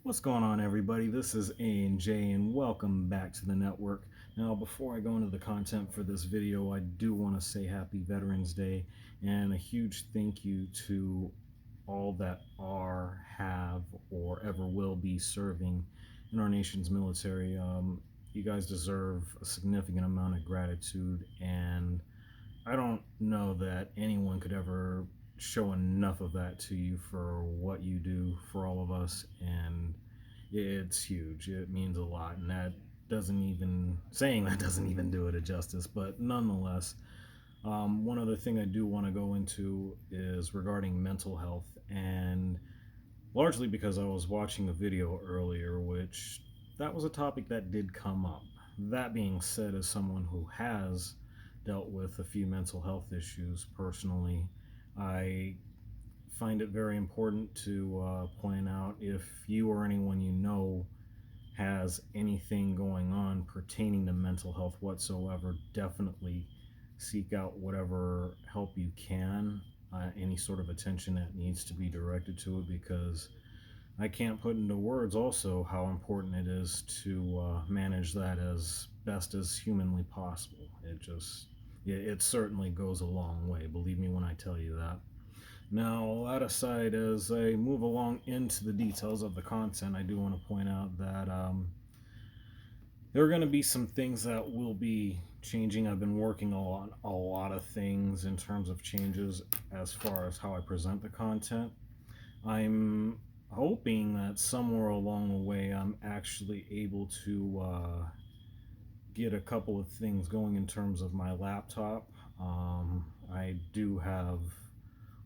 What's going on, everybody? This is A&J, and welcome back to the network. Now, before I go into the content for this video, I do want to say Happy Veterans Day and a huge thank you to all that are, have, or ever will be serving in our nation's military. You guys deserve a significant amount of gratitude, and I don't know that anyone could ever show enough of that to you for what you do for all of us, and it's huge. It means a lot, and that doesn't even saying that doesn't even do it a justice. But nonetheless, one other thing I do want to go into is regarding mental health, and largely because I was watching a video earlier, which that was a topic that did come up. That being said, as someone who has dealt with a few mental health issues personally, I find it very important to point out if you or anyone you know has anything going on pertaining to mental health whatsoever, definitely seek out whatever help you can, any sort of attention that needs to be directed to it, because I can't put into words also how important it is to manage that as best as humanly possible. It certainly goes a long way, believe me when I tell you that. Now, that aside, as I move along into the details of the content, I do want to point out that there are going to be some things that will be changing. I've been working on a lot of things in terms of changes as far as how I present the content. I'm hoping that somewhere along the way I'm actually able to get a couple of things going in terms of my laptop. I do have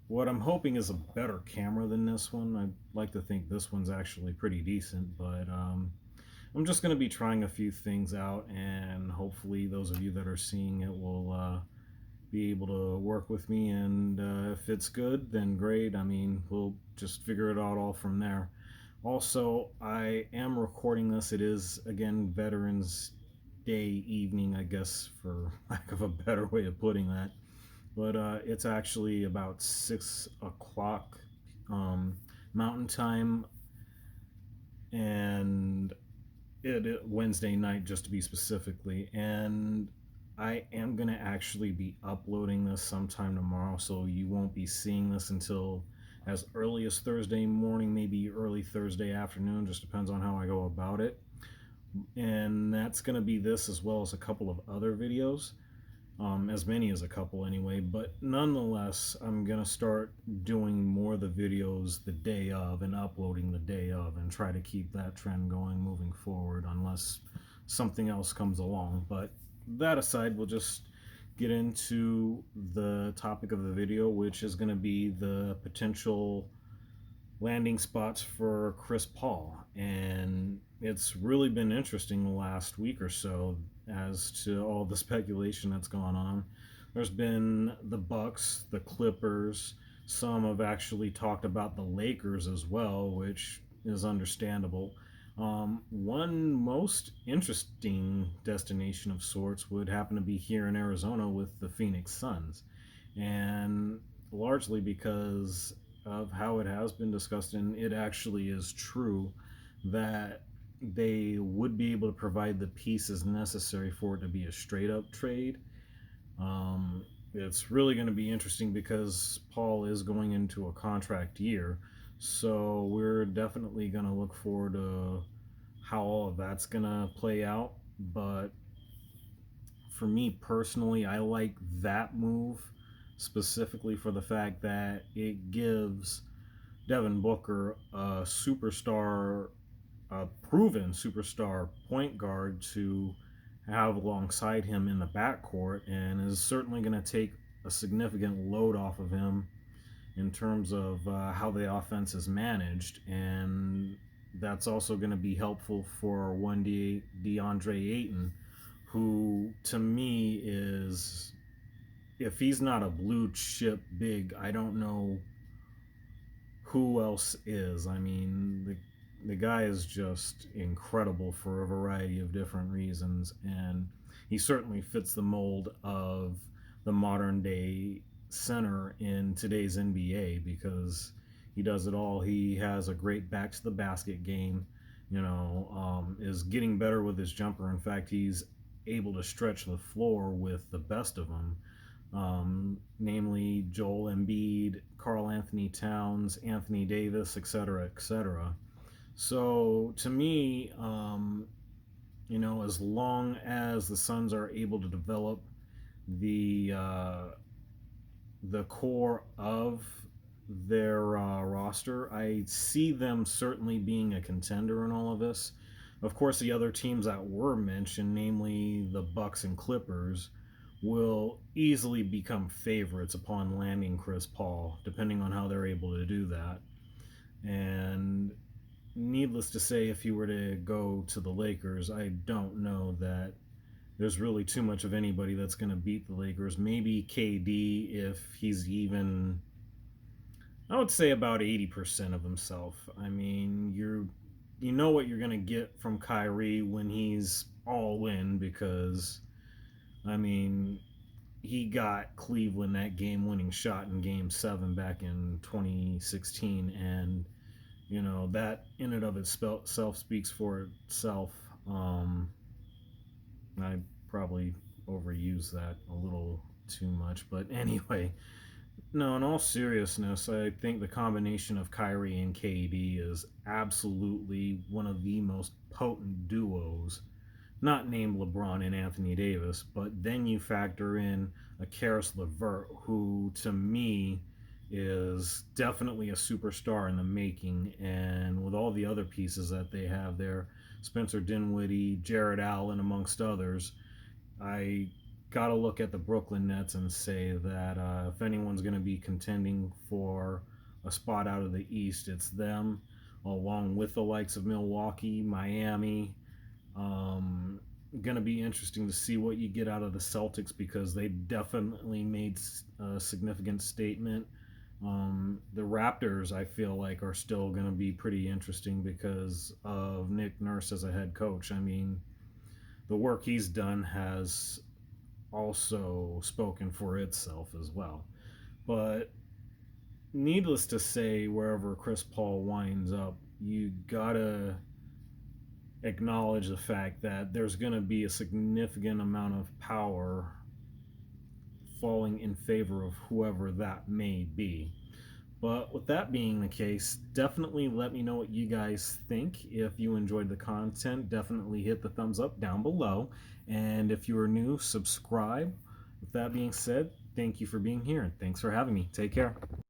what I'm hoping is a better camera than this one. I'd like to think this one's actually pretty decent, but I'm just going to be trying a few things out, and hopefully those of you that are seeing it will be able to work with me, and if it's good, then great. I mean, we'll just figure it out all from there. Also, I am recording this. It is, again, Veterans Day evening, I guess, for lack of a better way of putting that. But it's actually about 6 o'clock Mountain Time, and Wednesday night, just to be specifically. And I am going to actually be uploading this sometime tomorrow, so you won't be seeing this until as early as Thursday morning, maybe early Thursday afternoon, just depends on how I go about it. And that's going to be this as well as a couple of other videos, as many as a couple anyway, but nonetheless, I'm going to start doing more of the videos the day of and uploading the day of, and try to keep that trend going moving forward unless something else comes along. But that aside, we'll just get into the topic of the video, which is going to be the potential landing spots for Chris Paul. And it's really been interesting the last week or so as to all the speculation that's gone on. There's been the Bucks, the Clippers. Some have actually talked about the Lakers as well, which is understandable. One most interesting destination of sorts would happen to be here in Arizona with the Phoenix Suns. And largely because of how it has been discussed, and it actually is true, that they would be able to provide the pieces necessary for it to be a straight up trade. It's really going to be interesting because Paul is going into a contract year, so we're definitely going to look forward to how all of that's going to play out. But for me personally, I like that move specifically for the fact that it gives Devin Booker a superstar, a proven superstar point guard to have alongside him in the backcourt, and is certainly going to take a significant load off of him in terms of how the offense is managed. And that's also going to be helpful for one DeAndre Ayton, who to me is, if he's not a blue chip big, I don't know who else is. I mean, the guy is just incredible for a variety of different reasons, and he certainly fits the mold of the modern day center in today's NBA, because He does it all. He has a great back to the basket game. Is getting better with his jumper. In fact, he's able to stretch the floor with the best of them, namely Joel Embiid, Karl Anthony Towns, Anthony Davis, etc., etc. So to me, as long as the Suns are able to develop the uh, the core of their roster, I see them certainly being a contender in all of this. Of course, the other teams that were mentioned, namely the Bucks and Clippers, will easily become favorites upon landing Chris Paul, depending on how they're able to do that. And needless to say, if he were to go to the Lakers, I don't know that there's really too much of anybody that's going to beat the Lakers. Maybe KD, if he's even, I would say about 80% of himself. I mean, you know what you're going to get from Kyrie when he's all in, because I mean, he got Cleveland that game-winning shot in Game 7 back in 2016, and that in and of itself speaks for itself. I probably overuse that a little too much, but anyway, no, in all seriousness, I think the combination of Kyrie and KD is absolutely one of the most potent duos, not named LeBron and Anthony Davis, but then you factor in a Karis LeVert, who to me is definitely a superstar in the making, and with all the other pieces that they have there, Spencer Dinwiddie, Jared Allen, amongst others, I got to look at the Brooklyn Nets and say that if anyone's going to be contending for a spot out of the East, it's them, along with the likes of Milwaukee, Miami. Um, going to be interesting to see what you get out of the Celtics, because they definitely made a significant statement. The Raptors, I feel like, are still going to be pretty interesting because of Nick Nurse as a head coach. I mean, the work he's done has also spoken for itself as well. But needless to say, wherever Chris Paul winds up, you gotta acknowledge the fact that there's going to be a significant amount of power falling in favor of whoever that may be. But with that being the case, definitely let me know what you guys think. If you enjoyed the content, definitely hit the thumbs up down below. And if you are new, subscribe. With that being said, thank you for being here and thanks for having me. Take care.